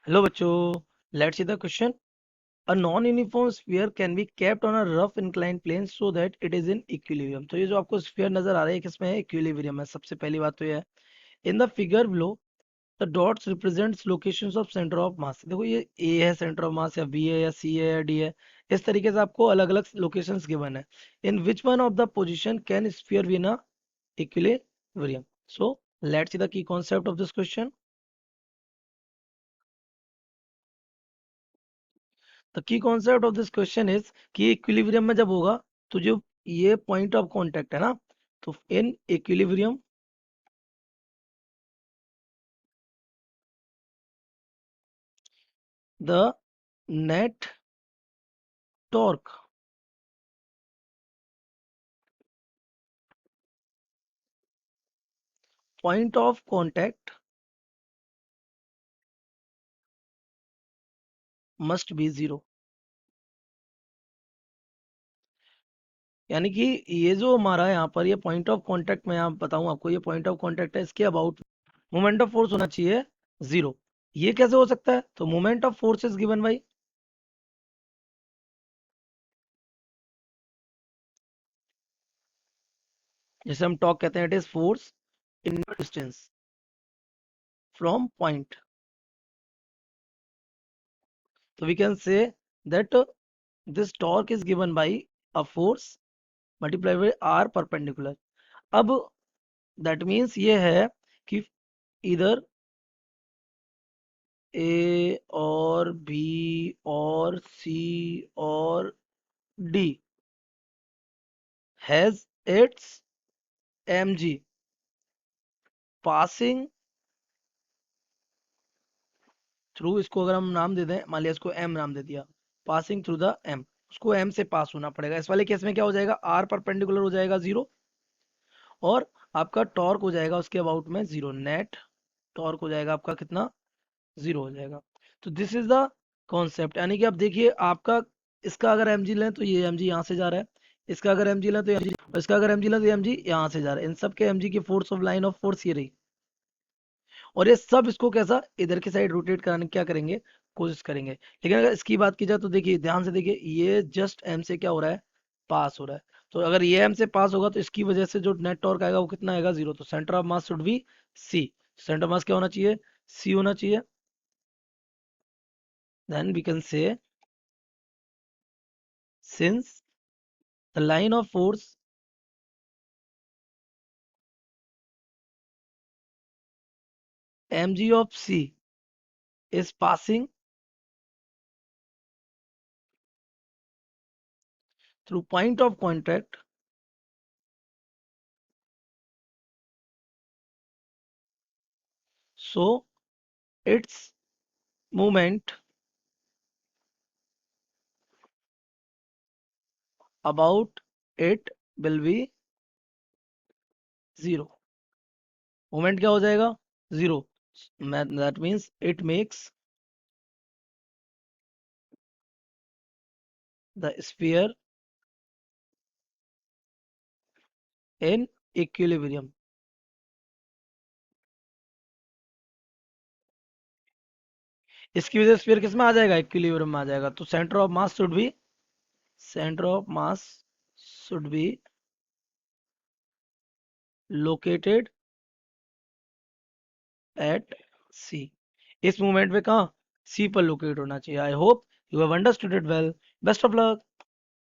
Hello बच्चों, let's see the question. A non-uniform sphere can be kept on a rough inclined plane so that it is in equilibrium. तो ये जो आपको sphere नजर आ रहा है किसमें है? Equilibrium है. सबसे पहली बात तो ये है. In the figure below, the dots represents locations of center of mass. देखो ये A है center of mass या B है या C है या D है. इस तरीके से आपको अलग अलग locations given है. In which one of the position can sphere be in a equilibrium? So let's see the key concept of this question. The key concept of this question is कि equilibrium में जब होगा तो जो ये point of contact है ना, तो in equilibrium the net torque point of contact must be zero. यानी कि ये जो हमारा यहाँ पर ये पॉइंट ऑफ कांटेक्ट, मैं यहाँ बताऊं आपको, ये पॉइंट ऑफ कांटेक्ट है, इसके अबाउट मोमेंट ऑफ फोर्स होना चाहिए जीरो. ये कैसे हो सकता है? तो moment of force is given by, जैसे हम टॉक कहते हैं, it is force in distance from point. So we can say that this torque is given by a force multiplied by r perpendicular. अब that means ये है कि इधर A और B और C और D has its mg passing through. इसको अगर हम नाम दे दें, मान लिया इसको m नाम दे दिया, पासिंग थ्रू द m, उसको m से पास होना पड़ेगा. इस वाले केस में क्या हो जाएगा? r परपेंडिकुलर हो जाएगा जीरो, और आपका टॉर्क हो जाएगा उसके अबाउट में जीरो. नेट टॉर्क हो जाएगा आपका कितना? जीरो हो जाएगा. तो दिस इज द कॉन्सेप्ट. यानी कि आप देखिए, आपका इसका अगर एम जी लें तो ये एम जी यहाँ से जा रहा है, इसका अगर एम जी लें तो एम जी, और इसका अगर एम जी लें तो एम जी यहाँ से जा रहा है. इन सब के एम जी की force of line of force ये रही, और ये सब इसको कैसा इधर की साइड रोटेट कराने की क्या करेंगे? कोशिश करेंगे. लेकिन अगर इसकी बात की जाए तो देखिए, ध्यान से देखिए, ये जस्ट एम से क्या हो रहा है? पास हो रहा है. तो अगर ये एम से पास होगा तो इसकी वजह से जो नेट टॉर्क आएगा वो कितना आएगा? जीरो. तो centre of mass should be C. Centre of mass क्या होना चाहिए? सी होना चाहिए. then we can say, since the line of force mg of c is passing through point of contact, so its movement about it will be zero. Movement क्या हो जाएगा? Zero. That means it makes the sphere in equilibrium. इसकी वजह से sphere किस में आ जाएगा? इक्विलिब्रियम में आ जाएगा. तो centre of mass should be located at C. इस मूवमेंट पे कहाँ? सी पर लोकेट होना चाहिए. I hope you have understood it well. Best of luck.